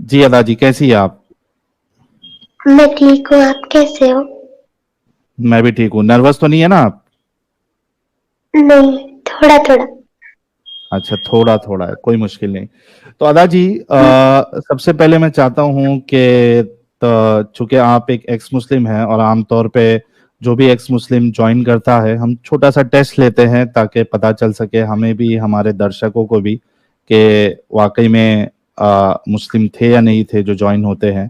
जी अदा जी, कैसी है आप? मैं ठीक हूँ। आप कैसे हो? मैं भी ठीक हूँ। नर्वस तो नहीं है ना आप? नहीं, थोड़ा थोड़ा। अच्छा, थोड़ा थोड़ा है, कोई मुश्किल नहीं। तो अदा जी, हम्म। सबसे पहले मैं चाहता हूँ कि चूंकि आप एक एक्स मुस्लिम हैं और आमतौर पे जो भी एक्स मुस्लिम ज्वाइन करता है, हम छोटा सा टेस्ट लेते हैं ताकि पता चल सके हमें भी, हमारे दर्शकों को भी, कि वाकई में मुस्लिम थे या नहीं थे जो ज्वाइन होते हैं।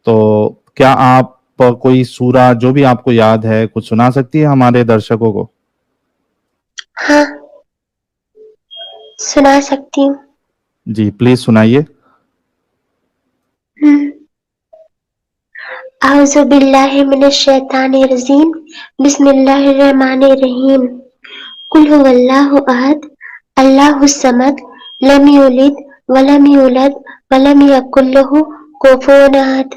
तो क्या आप कोई सूरा जो भी आपको याद है कुछ सुना सकती है हमारे दर्शकों को? हाँ, सुना सकती हूँ। जी प्लीज सुनाइए। हम्म। आउज़ु बिल्लाहि मिनश शैतानिर रजीम। बिस्मिल्लाहिर रहमानिर रहीम। कुल हुवल्लाहु अहद, अल्लाहुस समद, लम यलिद वलम यूलद वलम यकुल लहू कुफुवन अहद।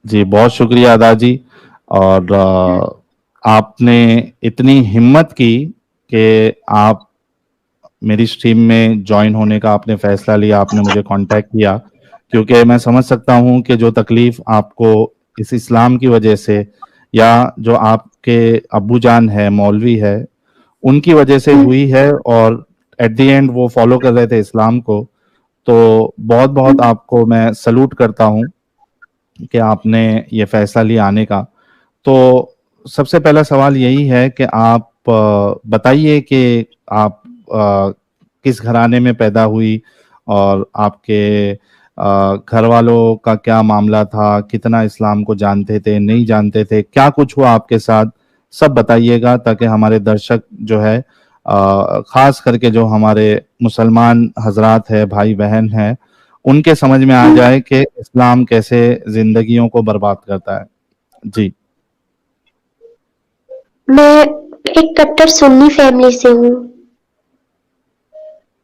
जी बहुत शुक्रिया अदा जी। और आपने इतनी हिम्मत की कि आप मेरी स्ट्रीम में ज्वाइन होने का आपने फैसला लिया, आपने मुझे कांटेक्ट किया, क्योंकि मैं समझ सकता हूं कि जो तकलीफ आपको इस इस्लाम की वजह से, या जो आपके अब्बू जान है मौलवी है उनकी वजह से हम्म। हुई है, और एट द एंड वो फॉलो कर रहे थे इस्लाम को। तो बहुत बहुत हम्म। आपको मैं सलूट करता हूं कि आपने ये फैसला लिया आने का। तो सबसे पहला सवाल यही है कि आप बताइए कि आप किस घराने में पैदा हुई, और आपके घर वालों का क्या मामला था, कितना इस्लाम को जानते थे, नहीं जानते थे, क्या कुछ हुआ आपके साथ, सब बताइएगा ताकि हमारे दर्शक जो है, खास करके जो हमारे मुसलमान हजरात है, भाई बहन हैं, उनके समझ में आ हम्म। जाए कि इस्लाम कैसे जिंदगियों को बर्बाद करता है। जी। मैं एक कट्टर सुन्नी फैमिली से हूँ।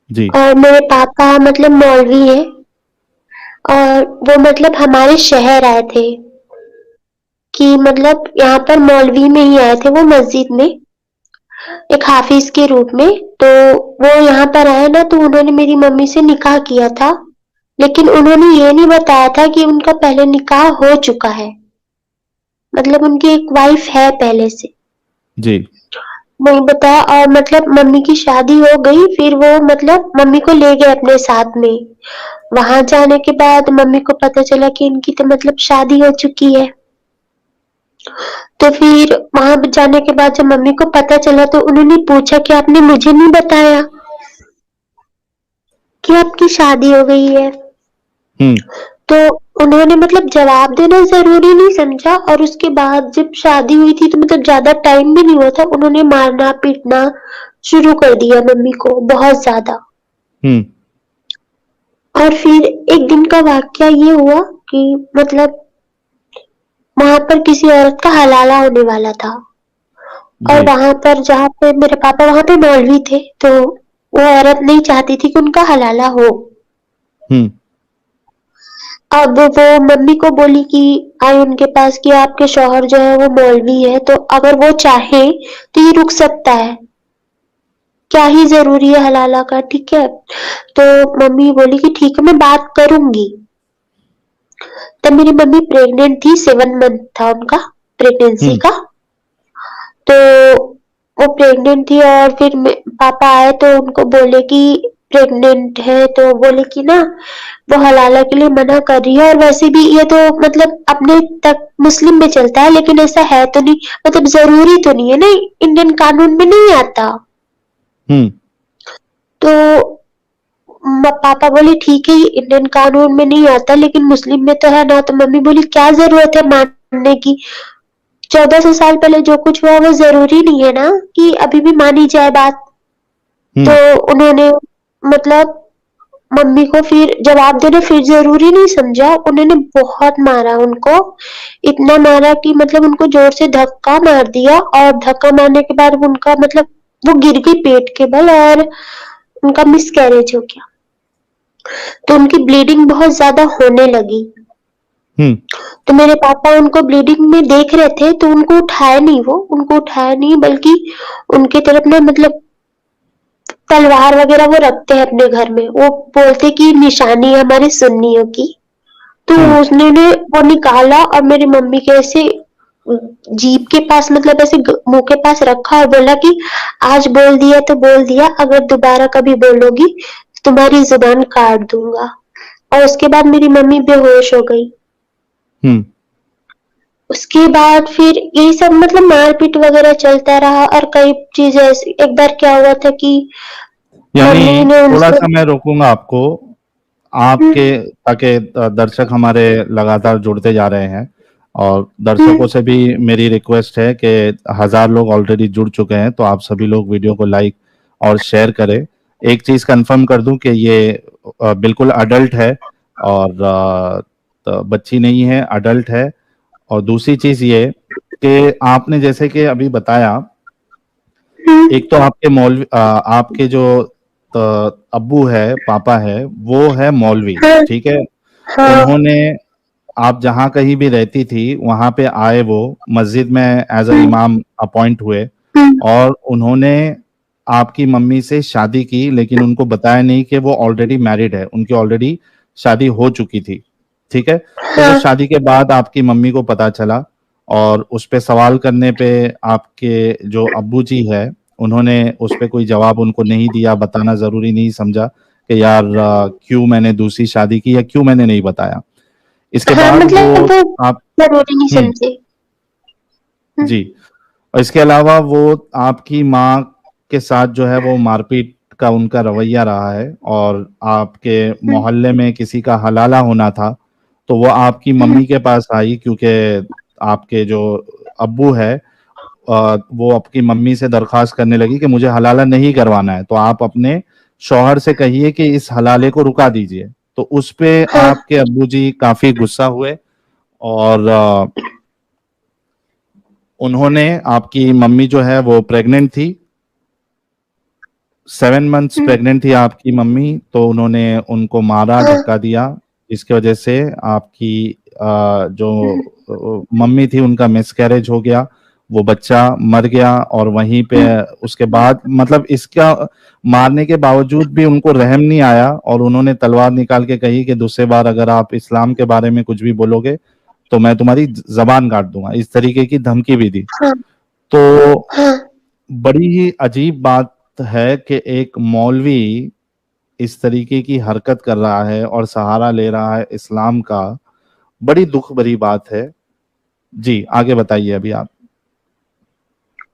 जी। और मेरे पापा मतलब मौलवी है। और वो मतलब हमारे शहर आए थे कि मतलब यहाँ पर मौलवी में ही आए थे वो मस्जिद में, एक हाफिज के रूप में। तो वो यहाँ पर आए ना, तो उन्होंने मेरी मम्मी से निकाह किया था। लेकिन उन्होंने ये नहीं बताया था कि उनका पहले निकाह हो चुका है। मतलब उनकी एक वाइफ है पहले से। जी। नहीं बताया। और मतलब मम्मी की शादी हो गई, फिर वो मतलब मम्मी को ले गए अपने साथ में। वहां जाने के बाद मम्मी को पता चला कि इनकी तो मतलब शादी हो चुकी है। तो फिर वहां जाने के बाद जब मम्मी को पता चला, तो उन्होंने पूछा कि आपने मुझे नहीं बताया कि आपकी शादी हो गई है। हम्म। तो उन्होंने मतलब जवाब देना जरूरी नहीं समझा, और उसके बाद जब शादी हुई थी तो मतलब ज्यादा टाइम भी नहीं हुआ था, उन्होंने मारना पीटना शुरू कर दिया मम्मी को बहुत ज्यादा। हम्म। और फिर एक दिन का वाकया ये हुआ कि मतलब वहां पर किसी औरत का हलाला होने वाला था। और जी। वहां पर जहाँ पे मेरे पापा वहां पे मौलवी थे, तो वो औरत नहीं चाहती थी कि उनका हलाला हो। हम्म। अब वो मम्मी को बोली कि आई उनके पास कि आपके शौहर जो है वो मौलवी है, तो अगर वो चाहे तो ये रुक सकता है, क्या ही जरूरी है हलाला का, ठीक है। तो मम्मी बोली कि ठीक है मैं बात करूंगी। तब मेरी मम्मी प्रेग्नेंट थी, 7 मंथ था उनका प्रेगनेंसी हम्म। का। तो वो प्रेग्नेंट थी, और फिर पापा आए तो उनको बोले कि प्रेग्नेंट है, तो बोले कि ना वो हलाला के लिए मना कर रही है। और वैसे भी ये तो मतलब अपने तक मुस्लिम में चलता है, लेकिन ऐसा है तो नहीं, मतलब जरूरी तो नहीं है ना, इंडियन कानून में नहीं आता। हम्म। तो पापा बोले ठीक है, इंडियन कानून में नहीं आता लेकिन मुस्लिम में तो है ना। तो मम्मी बोली क्या जरूरत है मानने की, 1400 साल पहले जो कुछ हुआ वो जरूरी नहीं है ना कि अभी भी मानी जाए बात। तो हम्म। उन्होंने मतलब मम्मी को फिर जवाब देना फिर जरूरी नहीं समझा, उन्होंने बहुत मारा उनको। इतना मारा कि मतलब उनको जोर से धक्का मार दिया, और धक्का मारने के बाद उनका मतलब वो गिर गई पेट के बल, और उनका मिस कैरेज हो गया। तो उनकी ब्लीडिंग बहुत ज्यादा होने लगी। हम्म। तो मेरे पापा उनको ब्लीडिंग में देख रहे थे, तो उनको उठाया नहीं, वो उनको उठाया नहीं, बल्कि उनके तरफ ना मतलब तलवार वगैरह वो रखते हैं अपने घर में, वो बोलते कि निशानी है हमारे सुन्नियों की। तो हम्म। उसने ने वो निकाला और मेरी मम्मी के ऐसे जीभ के पास मतलब ऐसे मुंह के पास रखा और बोला कि आज बोल दिया तो बोल दिया, अगर दोबारा कभी बोलोगी तो तुम्हारी जुबान काट दूंगा। और उसके बाद मेरी मम्मी बेहोश हो गई। हम्म। उसके बाद फिर यही सब मतलब मारपीट वगैरह चलता रहा और कई चीजें ऐसी। एक बार क्या हुआ था कि मम्मी यानी ने थोड़ा उनसे सा मैं रोकूंगा आपको, आपके ताकि दर्शक हमारे लगातार जुड़ते जा रहे हैं, और दर्शकों से भी मेरी रिक्वेस्ट है कि 1000 लोग ऑलरेडी जुड़ चुके हैं, तो आप सभी लोग वीडियो को लाइक और शेयर करें। एक चीज कंफर्म कर दूं कि ये बिल्कुल अडल्ट है, और तो बच्ची नहीं है, अडल्ट है। और दूसरी चीज ये कि आपने जैसे कि अभी बताया, एक तो आपके मौलवी आपके जो अब्बू है, पापा है, वो है मौलवी, हाँ ठीक है। हाँ उन्होंने, आप जहां कहीं भी रहती थी वहां पे आए, वो मस्जिद में एज अ हम्म, इमाम अपॉइंट हुए, हम्म, और उन्होंने आपकी मम्मी से शादी की, लेकिन उनको बताया नहीं कि वो ऑलरेडी मैरिड है, उनकी ऑलरेडी शादी हो चुकी थी, ठीक है। तो वो हाँ शादी के बाद आपकी मम्मी को पता चला, और उस पे सवाल करने पे आपके जो अब्बू जी है, उन्होंने उस पे कोई जवाब उनको नहीं दिया, बताना जरूरी नहीं समझा कि यार क्यों मैंने दूसरी शादी की, या क्यों मैंने नहीं बताया। इसके हाँ बाद वो मतलब वो आप, जरूरी नहीं हम्म, समझे। हम्म, जी। और इसके अलावा वो आपकी माँ के साथ जो है वो मारपीट का उनका रवैया रहा है, और आपके हम्म, मोहल्ले में किसी का हलाला होना था, तो वो आपकी हम्म, मम्मी के पास आई, क्योंकि आपके जो अब्बू है, वो आपकी मम्मी से दरख्वास्त करने लगी कि मुझे हलाला नहीं करवाना है, तो आप अपने शौहर से कहिए कि इस हलाले को रुका दीजिए। तो उस पे हाँ आपके अब्बू जी काफी गुस्सा हुए, और उन्होंने, आपकी मम्मी जो है वो प्रेग्नेंट थी, 7 मंथ्स हम्म, प्रेग्नेंट थी आपकी मम्मी, तो उन्होंने उनको मारा, हाँ धक्का दिया, जिसकी वजह से आपकी जो हम्म, मम्मी थी उनका मिसकैरेज हो गया, वो बच्चा मर गया। और वहीं पे हम्म, उसके बाद मतलब इसका मारने के बावजूद भी उनको रहम नहीं आया, और उन्होंने तलवार निकाल के कही कि दूसरे बार अगर आप इस्लाम के बारे में कुछ भी बोलोगे तो मैं तुम्हारी जबान काट दूंगा, इस तरीके की धमकी भी दी। हाँ तो हाँ बड़ी ही अजीब बात है कि एक मौलवी इस तरीके की हरकत कर रहा है और सहारा ले रहा है इस्लाम का, बड़ी दुख भरी बात है। जी आगे बताइए अभी आप।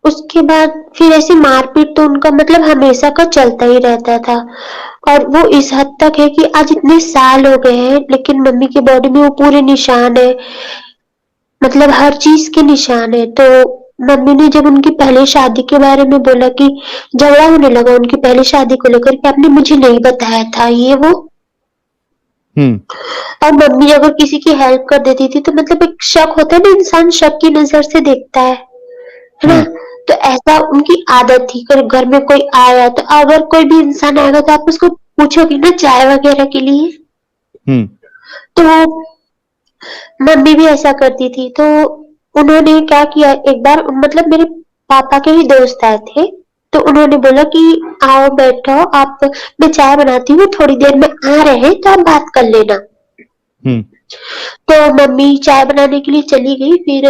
उसके बाद फिर ऐसी मारपीट तो उनका मतलब हमेशा का चलता ही रहता था। और वो इस हद तक है कि आज इतने साल हो गए हैं लेकिन मम्मी की बॉडी में वो पूरे निशान है, मतलब हर चीज के निशान है। तो मम्मी ने जब उनकी पहली शादी के बारे में बोला कि झगड़ा होने लगा उनकी पहली शादी को लेकर कि आपने मुझे नहीं बताया था ये वो। हम्म। और मम्मी अगर किसी की हेल्प कर देती थी तो मतलब एक शक होता है ना, इंसान शक की नजर से देखता है ना। हम्म। तो ऐसा उनकी आदत थी कि घर में कोई आया तो अगर कोई भी इंसान आएगा तो आप उसको पूछोगे ना चाय वगैरह के लिए। हम्म। तो मम्मी भी ऐसा करती थी। तो उन्होंने क्या किया एक बार, मतलब मेरे पापा के ही दोस्त आए थे, तो उन्होंने बोला कि आओ बैठो आप, मैं चाय बनाती हूँ थोड़ी देर में आ रहे हैं तो आप बात कर लेना। हम्म। तो मम्मी चाय बनाने के लिए चली गई। फिर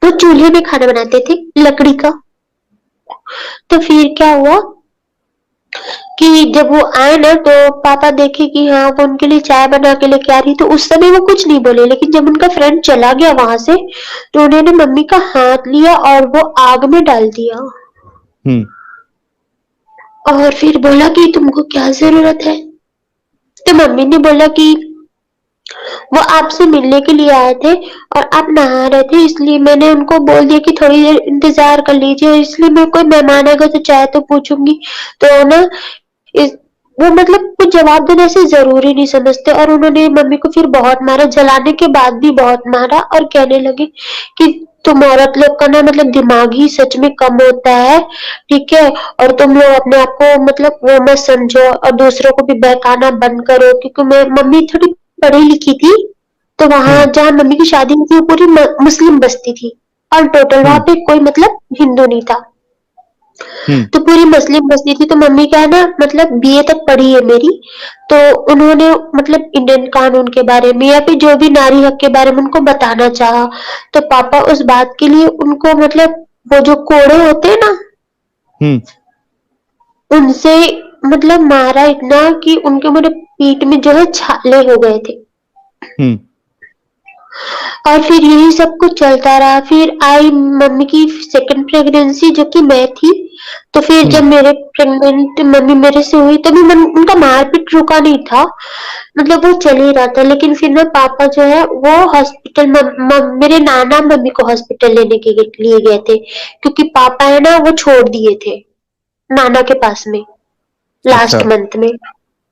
वो चूल्हे में खाना बनाते थे लकड़ी का। तो फिर क्या हुआ कि जब वो आए ना तो पापा देखे कि हाँ वो उनके लिए चाय बना के लेके आ रही, तो उस समय वो कुछ नहीं बोले। लेकिन जब उनका फ्रेंड चला गया वहां से तो उन्होंने मम्मी का हाथ लिया और वो आग में डाल दिया। हम्म। और फिर बोला कि तुमको क्या जरूरत है। तो मम्मी ने बोला कि वो आपसे मिलने के लिए आए थे और आप नहा रहे थे, इसलिए मैंने उनको बोल दिया कि थोड़ी देर इंतजार कर लीजिए, इसलिए मैं कोई मेहमान आएगा तो चाय तो पूछूंगी। तो ना इस वो मतलब कुछ जवाब देना ऐसे जरूरी नहीं समझते। और उन्होंने मम्मी को फिर बहुत मारा, जलाने के बाद भी बहुत मारा और कहने लगे कि तुम औरत लोग का ना मतलब दिमाग ही सच में कम होता है, ठीक है। और तुम लोग अपने आप को मतलब वो मत समझो और दूसरों को भी बहकाना बंद करो, क्योंकि मैं मम्मी थोड़ी पढ़ी लिखी थी। तो हम्म। वहां जहाँ मम्मी की शादी हुई थी वो पूरी मुस्लिम बस्ती थी और टोटल वहां हम्म। पे कोई मतलब हिंदू नहीं था। हम्म। तो पूरी मुस्लिम बस्ती थी, तो मम्मी क्या है ना मतलब बीए तक पढ़ी है मेरी, तो उन्होंने मतलब इंडियन कानून के बारे में या फिर जो भी नारी हक के बारे में उनको बताना चाहा, तो पापा उस बात के लिए उनको मतलब वो जो कोड़े होते हैं ना, हम्म। उनसे मतलब मारा इतना कि उनके मेरे पीठ में जो है छाले हो गए थे। हम्म। और फिर यही सब कुछ चलता रहा, फिर आई मम्मी की सेकंड प्रेगनेंसी जो कि मैं थी, तो फिर हम्म। जब मेरे प्रेग्नेंट मम्मी मेरे से हुई तभी उनका मारपीट रुका नहीं था, मतलब वो चल ही रहा था। लेकिन फिर ना पापा जो है वो हॉस्पिटल मेरे नाना मम्मी को हॉस्पिटल लेने के लिए गए थे, क्योंकि पापा है ना वो छोड़ दिए थे नाना के पास में अच्छा। लास्ट मंथ में।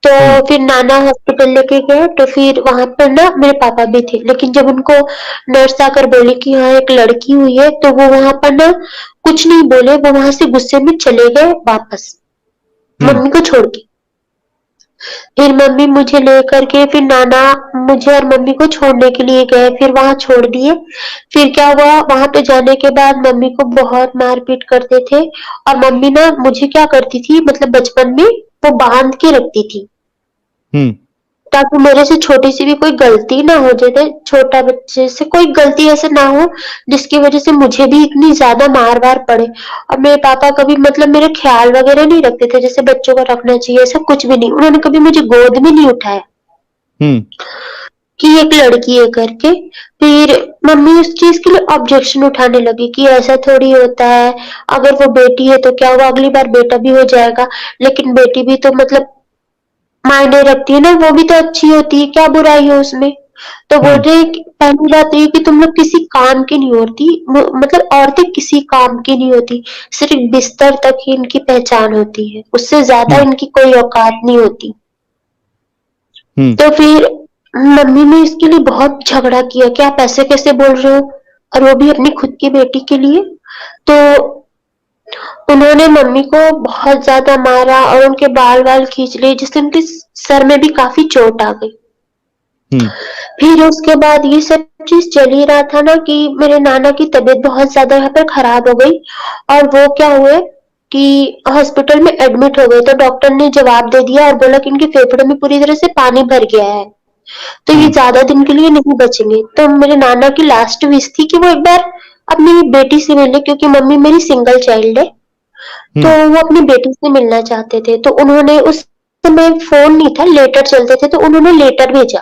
तो हम्म। फिर नाना हॉस्पिटल लेके गए, तो फिर वहां पर ना मेरे पापा भी थे, लेकिन जब उनको नर्स आकर बोली कि हाँ एक लड़की हुई है, तो वो वहां पर ना कुछ नहीं बोले, वो वहां से गुस्से में चले गए वापस हम्म। मम्मी को छोड़ के। फिर मम्मी मुझे लेकर के फिर नाना मुझे और मम्मी को छोड़ने के लिए गए, फिर वहां छोड़ दिए। फिर क्या हुआ, वहां पे जाने के बाद मम्मी को बहुत मारपीट करते थे, और मम्मी ना मुझे क्या करती थी मतलब बचपन में वो बांध के रखती थी, हम्म। ताकि मेरे से छोटी सी भी कोई गलती ना हो, जैसे छोटा बच्चे से कोई गलती ऐसे ना हो जिसकी वजह से मुझे भी इतनी ज्यादा मार वार पड़े। और मेरे पापा कभी मतलब मेरे ख्याल वगैरह नहीं रखते थे, जैसे बच्चों को रखना चाहिए, ऐसा कुछ भी नहीं, उन्होंने कभी मुझे गोद में नहीं उठाया हम्म। कि एक लड़की है करके। फिर मम्मी उस चीज के लिए ऑब्जेक्शन उठाने लगी कि ऐसा थोड़ी होता है, अगर वो बेटी है तो क्या हुआ, अगली बार बेटा भी हो जाएगा, लेकिन बेटी भी तो मतलब मायने रखती है ना, वो भी तो अच्छी होती है, क्या बुराई है उसमें। तो बोल हम्म। रहे हैं कि पहली बात तो ये कि तुम लोग किसी काम की नहीं होती, मतलब औरतें किसी काम की नहीं होती, सिर्फ बिस्तर तक ही इनकी पहचान होती है, उससे ज्यादा हम्म। इनकी कोई औकात नहीं होती। हम्म। तो फिर मम्मी ने इसके लिए बहुत झगड़ा किया कि आप ऐसे कैसे बोल रहे हो, और वो भी अपनी खुद की बेटी के लिए। तो उन्होंने मम्मी को बहुत ज्यादा मारा और उनके बाल वाल खींच लिए, जिससे उनके सर में भी काफी चोट आ गई। हम्म। फिर उसके बाद ये सब चीज चल ही रहा था ना कि मेरे नाना की तबीयत बहुत ज्यादा यहाँ पर खराब हो गई, और वो क्या हुए कि हॉस्पिटल में एडमिट हो गए, तो डॉक्टर ने जवाब दे दिया और बोला कि इनके फेफड़े में पूरी तरह से पानी भर गया है, तो ये हम्म। ज्यादा दिन के लिए नहीं बचेंगे। तो मेरे नाना की लास्ट विश थी कि वो एक बार अपनी बेटी से मिले, क्योंकि मम्मी मेरी सिंगल चाइल्ड है, तो हम्म। वो अपनी बेटी से मिलना चाहते थे। तो उन्होंने उस समय फोन नहीं था, लेटर चलते थे, तो उन्होंने लेटर भेजा।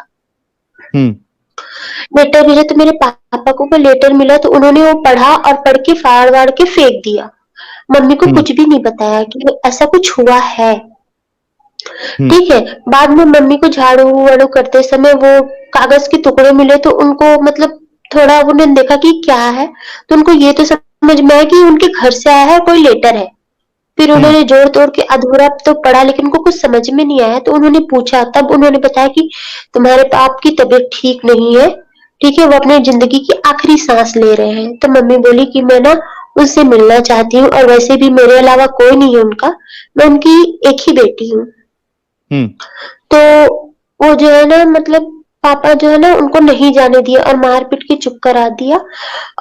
हम्म। लेटर भेजा तो मेरे पापा को वो लेटर मिला, तो उन्होंने वो पढ़ा और पढ़ के फाड़ वाड़ के फेंक दिया, मम्मी को हम्म। कुछ भी नहीं बताया कि ऐसा कुछ हुआ है। हम्म। ठीक है, बाद में मम्मी को झाड़ू वाड़ू करते समय वो कागज के टुकड़े मिले, तो उनको मतलब थोड़ा उन्होंने देखा कि क्या है, तो उनको ये तो समझ में आया कि उनके घर से आया है कोई लेटर है। फिर हम्म। उन्होंने जोड़ तोड़ के अधूरा तो पढ़ा, लेकिन उनको कुछ समझ में नहीं आया, तो उन्होंने पूछा, तब उन्होंने बताया कि तुम्हारे बाप की तबीयत ठीक नहीं है, ठीक है, वो अपने जिंदगी की आखिरी सांस ले रहे हैं। तो मम्मी बोली कि मैं ना उनसे मिलना चाहती हूँ, और वैसे भी मेरे अलावा कोई नहीं है उनका, मैं उनकी एक ही बेटी हूँ। हम्म। तो वो जो है ना मतलब पापा जो है ना उनको नहीं जाने दिया और मार पीट के चुप करा दिया।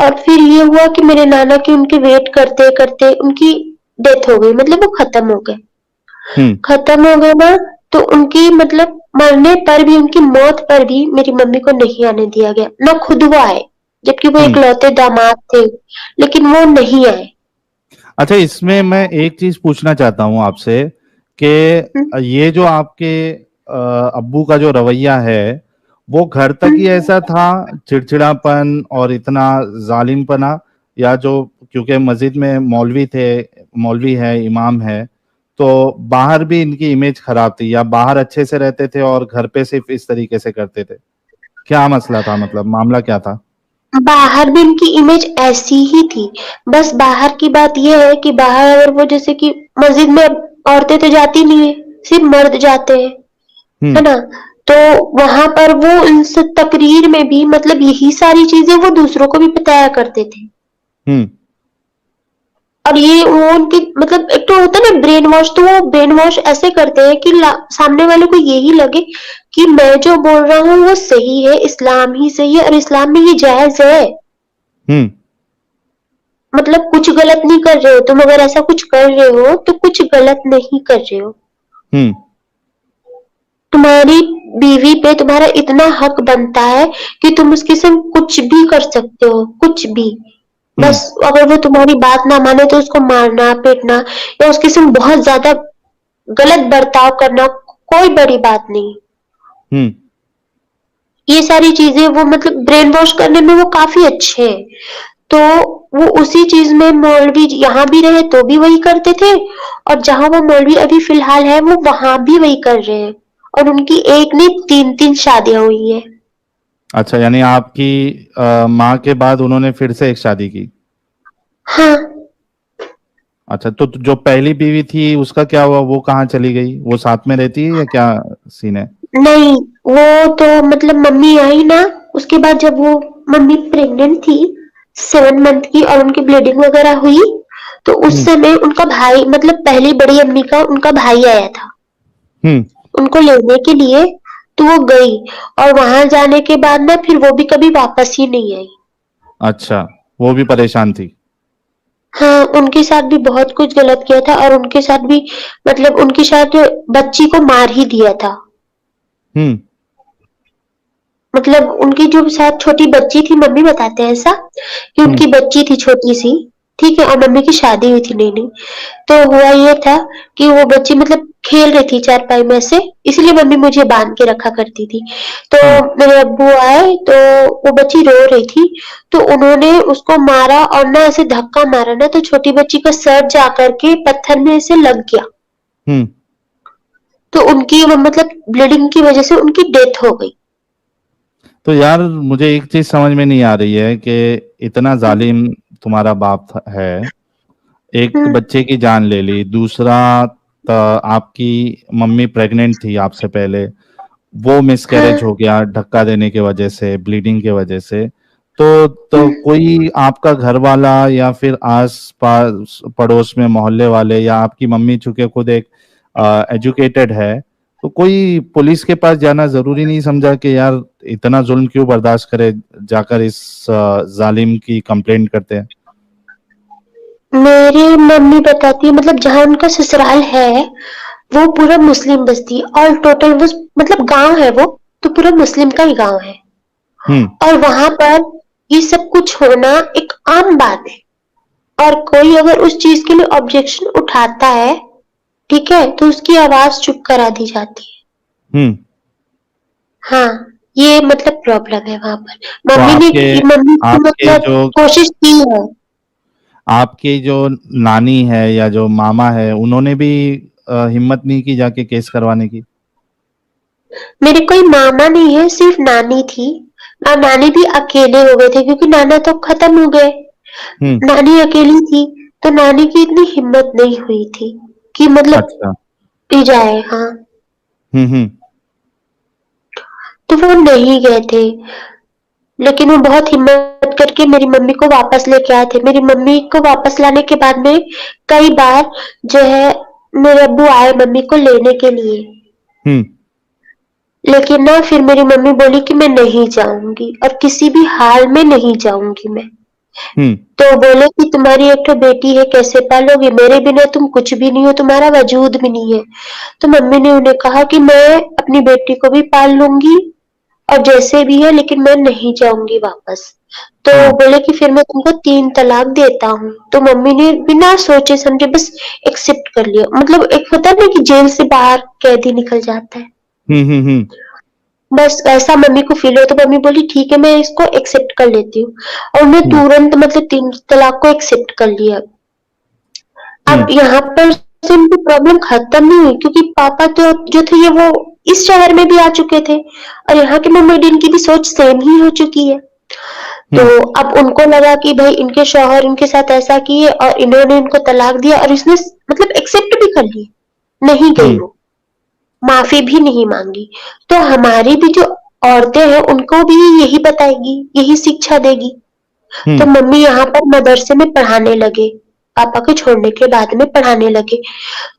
और फिर ये हुआ कि मेरे नाना की उनके वेट करते करते उनकी डेथ हो गई, मतलब वो खत्म हो गए। हम्म। खत्म हो गए ना, तो उनकी मतलब मरने पर भी, उनकी मौत पर भी मेरी मम्मी को नहीं आने दिया गया, ना खुद वो आए, जबकि वो हम्म। इकलौते दामाद थे, लेकिन वो नहीं आए। अच्छा, इसमें मैं एक चीज पूछना चाहता हूँ आपसे कि हम्म, ये जो आपके अब्बू का जो रवैया है, वो घर तक ही हम्म। ऐसा था, चिड़चिड़ापन और इतना जालिमपना, या जो क्योंकि मस्जिद में मौलवी थे, मौलवी है, इमाम है, तो बाहर भी इनकी इमेज खराब थी, या बाहर अच्छे से रहते थे और घर पे सिर्फ इस तरीके से करते थे? क्या मसला था, मतलब मामला क्या था? बाहर भी उनकी इमेज ऐसी ही थी, बस बाहर की बात यह है कि बाहर अगर वो जैसे कि मस्जिद में औरतें तो जाती नहीं है, सिर्फ मर्द जाते हैं, है हम्म। ना। तो वहां पर वो इस तकरीर में भी मतलब यही सारी चीजें वो दूसरों को भी बताया करते थे। हम्म। और ये वो उनकी मतलब एक तो होता है ना ब्रेन वॉश, तो वो ब्रेन वॉश ऐसे करते हैं कि सामने वाले को यही लगे कि मैं जो बोल रहा हूँ वो सही है, इस्लाम ही सही है और इस्लाम में ये जायज है। हम्म। मतलब कुछ गलत नहीं कर रहे हो, तुम अगर ऐसा कुछ कर रहे हो तो कुछ गलत नहीं कर रहे हो। हम्म। तुम्हारी बीवी पे तुम्हारा इतना हक बनता है कि तुम उसके संग कुछ भी कर सकते हो, कुछ भी। हम्म। बस अगर वो तुम्हारी बात ना माने तो उसको मारना पीटना या उसके संग बहुत ज्यादा गलत बर्ताव करना कोई बड़ी बात नहीं। हम्म। ये सारी चीजें वो मतलब ब्रेन वॉश करने में वो काफी अच्छे हैं। तो वो उसी चीज में मौलवी यहाँ भी रहे तो भी वही करते थे, और जहां वो मौलवी अभी फिलहाल है वो वहां भी वही कर रहे हैं। और उनकी एक नहीं तीन तीन शादियां हुई है। अच्छा, यानी आपकी माँ के बाद उन्होंने फिर से एक शादी की? हाँ। अच्छा, तो जो पहली बीवी थी उसका क्या हुआ? वो कहाँ चली गई? वो साथ में रहती है या क्या सीन है? नहीं, वो तो मतलब मम्मी आई ना, उसके बाद जब वो मम्मी प्रेग्नेंट थी 7 मंथ की और उनकी ब्लीडिंग वगैरह हुई, तो उस हम्म। समय उनका भाई मतलब पहली बड़ी अम्मी का उनका भाई आया था हम्म। उनको लेने के लिए। तो वो गई, और वहां जाने के बाद ना फिर वो भी कभी वापस ही नहीं आई। अच्छा, वो भी परेशान थी? हाँ, उनके साथ भी बहुत कुछ गलत किया था, और उनके साथ भी मतलब उनके साथ बच्ची को मार ही दिया था। हम्म। मतलब उनकी जो शायद छोटी बच्ची थी, मम्मी बताते हैं ऐसा कि हम्म। उनकी बच्ची थी छोटी सी, ठीक है, और मम्मी की शादी हुई थी नई नई। तो हुआ ये था कि वो बच्ची मतलब खेल रही थी चारपाई में से, इसलिए मम्मी मुझे बांध के रखा करती थी। तो हम्म। मेरे अब्बू आए तो वो बच्ची रो रही थी, तो उन्होंने उसको मारा, और ना ऐसे धक्का मारा ना तो छोटी बच्ची का सर जा करके पत्थर में ऐसे लग गया। हम्म। तो उनकी वो मतलब ब्लीडिंग की वजह से उनकी डेथ हो गई। तो यार, मुझे एक चीज समझ में नहीं आ रही है कि इतना जालिम तुम्हारा बाप है। एक हम्म। बच्चे की जान ले ली, दूसरा आपकी मम्मी प्रेग्नेंट थी आपसे पहले, वो हाँ। मिसकैरेज हो गया धक्का देने की वजह से, ब्लीडिंग की वजह से। तो हम्म। कोई आपका घर वाला या फिर आस पास पड़ोस में मोहल्ले वाले, या आपकी मम्मी चूंकि खुद एक एजुकेटेड है, तो कोई पुलिस के पास जाना जरूरी नहीं समझा कि यार इतना जुल्म क्यों बर्दाश्त करे, जाकर इस जालिम की कंप्लेंट करते हैं? मेरी मम्मी बताती है मतलब जहाँ उनका ससुराल है वो पूरा मुस्लिम बस्ती, और टोटल वो मतलब गांव है वो, तो पूरा मुस्लिम का ही गांव है। हम्म। और वहां पर ये सब कुछ होना एक आम बात है, और कोई अगर उस चीज के लिए ऑब्जेक्शन उठाता है, ठीक है, तो उसकी आवाज चुप करा दी जाती हम्म। है। हाँ, ये मतलब प्रॉब्लम है वहां पर। तो आपके मम्मी की आपके मतलब जो कोशिश की है। आपकी जो नानी है या जो मामा है, उन्होंने भी हिम्मत नहीं की जाके केस करवाने की? मेरे कोई मामा नहीं है, सिर्फ नानी थी, और नानी भी अकेले हो गए थे क्योंकि नाना तो खत्म हो गए। हम्म। नानी अकेली थी, तो नानी की इतनी हिम्मत नहीं हुई थी कि मतलब अच्छा। पी जाए। हाँ, हम्म। हम्म। तो वो नहीं गए थे, लेकिन वो बहुत हिम्मत करके मेरी मम्मी को वापस लेके आए थे। मेरी मम्मी को वापस लाने के बाद में कई बार जो है मेरे अब्बू आए मम्मी को लेने के लिए, हम्म। लेकिन ना फिर मेरी मम्मी बोली कि मैं नहीं जाऊंगी, और किसी भी हाल में नहीं जाऊंगी मैं। हम्म। तो बोले कि तुम्हारी एक तो बेटी है, कैसे पालोगी, मेरे बिना तुम कुछ भी नहीं हो, तुम्हारा वजूद भी नहीं है। तो मम्मी ने उन्हें कहा कि मैं अपनी बेटी को भी पाल लूंगी और जैसे भी है, लेकिन मैं नहीं जाऊंगी वापस। तो हम्म। बोले कि फिर मैं तुमको 3 तलाक देता हूँ। तो मम्मी ने बिना सोचे समझे बस एक्सेप्ट कर लिया, मतलब एक होता है ना कि जेल से बाहर कैदी निकल जाता है, हम्म। हम्म। हम्म। बस ऐसा मम्मी को फील हो। तो मम्मी बोली ठीक है मैं इसको एक्सेप्ट कर लेती हूँ, और उन्हें हम्म। तुरंत मतलब 3 तलाक को एक्सेप्ट कर लिया। अब हम्म। यहाँ पर से उनकी प्रॉब्लम खत्म नहीं हुई, क्योंकि पापा तो जो थे ये वो इस शहर में भी आ चुके थे, और यहाँ के मम्मी डैडी की भी सोच सेम ही हो चुकी है। तो हम्म। अब उनको लगा कि भाई इनके शौहर इनके साथ ऐसा किए और इन्होंने इनको तलाक दिया, और इसने मतलब एक्सेप्ट भी कर लिया, नहीं गई हम्म। वो, माफी भी नहीं मांगी। तो हमारी भी जो औरतें हैं उनको भी यही बताएगी, यही शिक्षा देगी। तो हम्म। मम्मी यहाँ पर मदरसे में पढ़ाने लगे, पापा के छोड़ने के बाद में पढ़ाने लगे।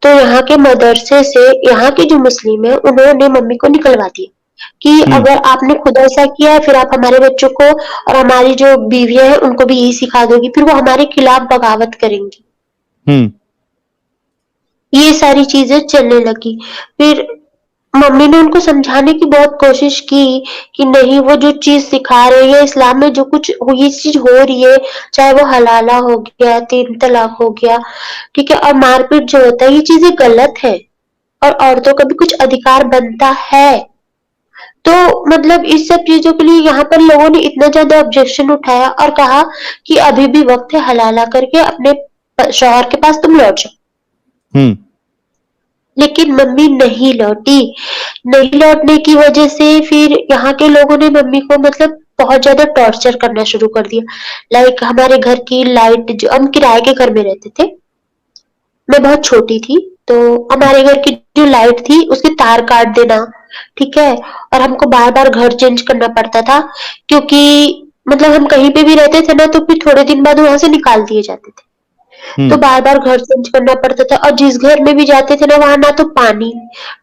तो यहाँ के मदरसे से यहाँ के जो मुस्लिम है उन्होंने मम्मी को निकलवा दिया। कि हम्म। अगर आपने खुद ऐसा किया है, फिर आप हमारे बच्चों को और हमारी जो बीवियाँ हैं, उनको भी यही सिखा दोगी, फिर वो हमारे खिलाफ बगावत करेंगी। हम्म। ये सारी चीज़ें चलने लगी। फिर मम्मी ने उनको समझाने की बहुत कोशिश की कि नहीं, वो जो चीज़ सिखा रहे हैं इस्लाम में, जो कुछ ये चीज़ हो रही है, चाहे वो हलाला हो गया, 3 तलाक हो गया, ठीक है? और मारपीट जो होता है, ये चीज़ें गलत है और औरतों का भी कुछ अधिकार बनता है। तो मतलब इस सब चीज़ों के लिए यहाँ पर लोगों ने इतना ज़्यादा ऑब्जेक्शन उठाया और कहा कि अभी भी वक़्त है, हलाला करके अपने शौहर के पास तुम लौट जाओ। हम्म। लेकिन मम्मी नहीं लौटी। नहीं लौटने की वजह से फिर यहाँ के लोगों ने मम्मी को मतलब बहुत ज़्यादा टॉर्चर करना शुरू कर दिया। लाइक हमारे घर की लाइट, जो हम किराए के घर में रहते थे, मैं बहुत छोटी थी, तो हमारे घर की जो लाइट थी उसके तार काट देना, ठीक है? और हमको बार-बार घर चेंज करना पड़ता था, क्योंकि मतलब हम कहीं पे भी रहते थे ना, तो फिर थोड़े दिन बाद वहाँ से निकाल दिए जाते थे। तो हम्म। बार-बार घर चेंज करना पड़ता था और जिस घर में भी जाते थे ना, वहाँ ना तो पानी,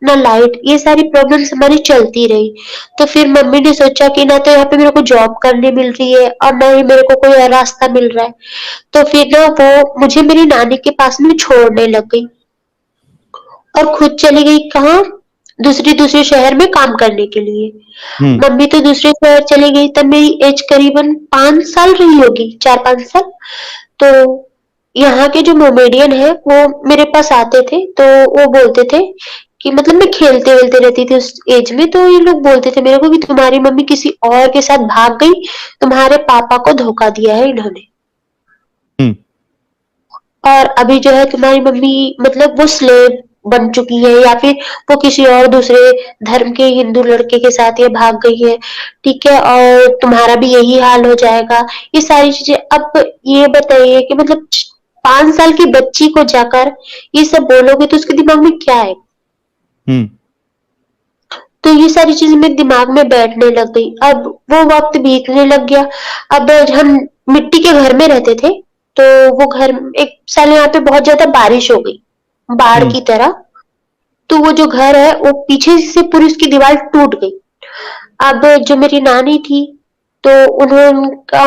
ना लाइट, ये सारी प्रॉब्लम्स हमारी चलती रही। तो फिर मम्मी ने सोचा कि ना तो यहाँ पे मेरे को जॉब करने मिल रही है और ना ही मेरे को कोई और रास्ता मिल रहा है। तो फिर ना वो मुझे मेरी नानी के पास में छोड़ने लग गई और खुद चली गई कहाँ? दूसरे शहर में काम करने के लिए। हम्म। मम्मी तो दूसरे शहर चली गई, तब मेरी एज करीबन 5 साल रही होगी, 4-5 साल। तो यहाँ के जो मोमेडियन है, वो मेरे पास आते थे, तो वो बोलते थे कि मतलब मैं खेलते-वेलते रहती थी उस एज में, तो ये लोग बोलते थे मेरे को कि तुम्हारी मम्मी किसी और के साथ भाग गई, तुम्हारे पापा को धोखा दिया है इन्होंने। हम्म। और अभी जो है तुम्हारी मम्मी मतलब वो स्लेव बन चुकी है, या फिर वो किसी और दूसरे धर्म के हिंदू लड़के के साथ ये भाग गई है, ठीक है? और तुम्हारा भी यही हाल हो जाएगा। ये सारी चीजें, अब ये बताइए कि मतलब 5 साल की बच्ची को जाकर ये सब बोलोगे तो उसके दिमाग में क्या है? हम्म। तो ये सारी चीजें मेरे दिमाग में बैठने लग गई। अब वो वक्त बीतने लग गया। अब हम मिट्टी के घर में रहते थे, तो वो घर, एक साल यहाँ पे बहुत ज्यादा बारिश हो गई, बाढ़ हम्म। की तरह। तो वो जो घर है, वो पीछे से पूरी उसकी दीवार टूट गई। अब जो मेरी नानी थी, तो उन्होंने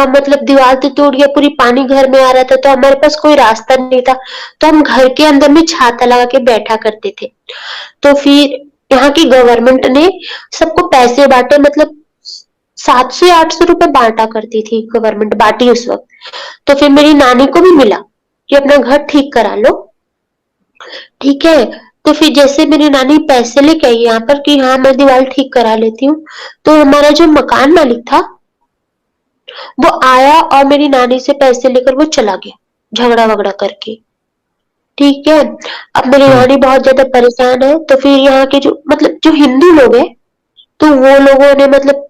मतलब दीवार तो टूट गया, पूरी पानी घर में आ रहा था, तो हमारे पास कोई रास्ता नहीं था, तो हम घर के अंदर में छाता लगा के बैठा करते थे। तो फिर यहाँ की गवर्नमेंट ने सबको पैसे बांटे, मतलब 700 या 800 रुपए बांटा करती थी गवर्नमेंट, बांटी उस वक्त। तो फिर मेरी नानी को भी मिला कि अपना घर ठीक करा लो, ठीक है? तो फिर जैसे मेरी नानी पैसे लेके आई यहाँ पर कि हाँ मैं दीवार ठीक करा लेती हूँ, तो हमारा जो मकान मालिक था, वो आया और मेरी नानी से पैसे लेकर वो चला गया, झगड़ा वगड़ा करके, ठीक है? अब मेरी हम्म। नानी बहुत ज्यादा परेशान है, तो फिर यहाँ के जो मतलब जो हिंदू लोग हैं, तो वो लोगों ने मतलब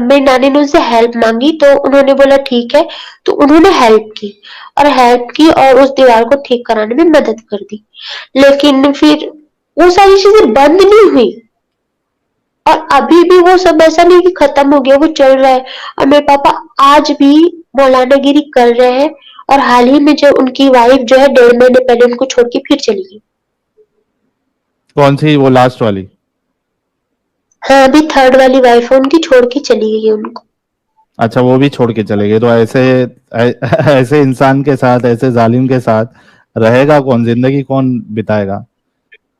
मेरी नानी ने उनसे हेल्प मांगी, तो उन्होंने बोला ठीक है, तो उन्होंने हेल्प की और उस दीवार को ठीक कराने में मदद कर दी। लेकिन फिर वो सारी चीजें बंद नहीं हुई और अभी भी वो सब ऐसा नहीं कि खत्म हो गया, वो चल रहा है। और मेरे पापा आज भी मौलानागिरी कर रहे हैं, और हाल ही में जो उनकी वाइफ जो है 1.5 महीने पहले उनको छोड़ के फिर चली गई। कौन सी, वो लास्ट वाली? हाँ, अभी थर्ड वाली वाइफ है उनकी, छोड़ के चली गई है उनको। अच्छा, वो भी छोड़ के चले गए? तो ऐसे इंसान के साथ, ऐसे जालिम के साथ रहेगा कौन? जिंदगी कौन बिताएगा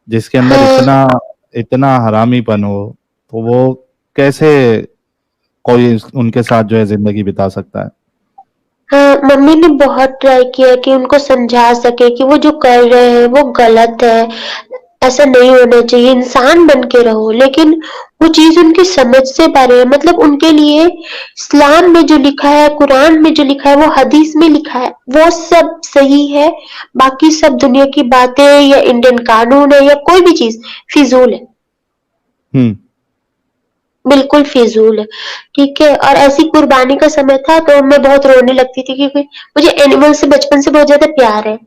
जिसके अंदर हाँ, इतना इतना हरामीपन हो? तो वो कैसे कोई उनके साथ जो है जिंदगी बिता सकता है? हाँ, मम्मी ने बहुत ट्राई किया कि उनको समझा सके कि वो जो कर रहे हैं वो गलत है, ऐसा नहीं होना चाहिए, इंसान बन के रहो। लेकिन वो चीज उनकी समझ से परे है। मतलब उनके लिए इस्लाम में जो लिखा है, कुरान में जो लिखा है, वो हदीस में लिखा है, वो सब सही है। बाकी सब दुनिया की बातें या इंडियन कानून है या कोई भी चीज फिजूल है, हम्म। बिल्कुल फिजूल है, ठीक है? और ऐसी कुर्बानी का समय था, तो मैं बहुत रोने लगती थी, क्योंकि मुझे एनिमल से बचपन से बहुत ज्यादा प्यार है।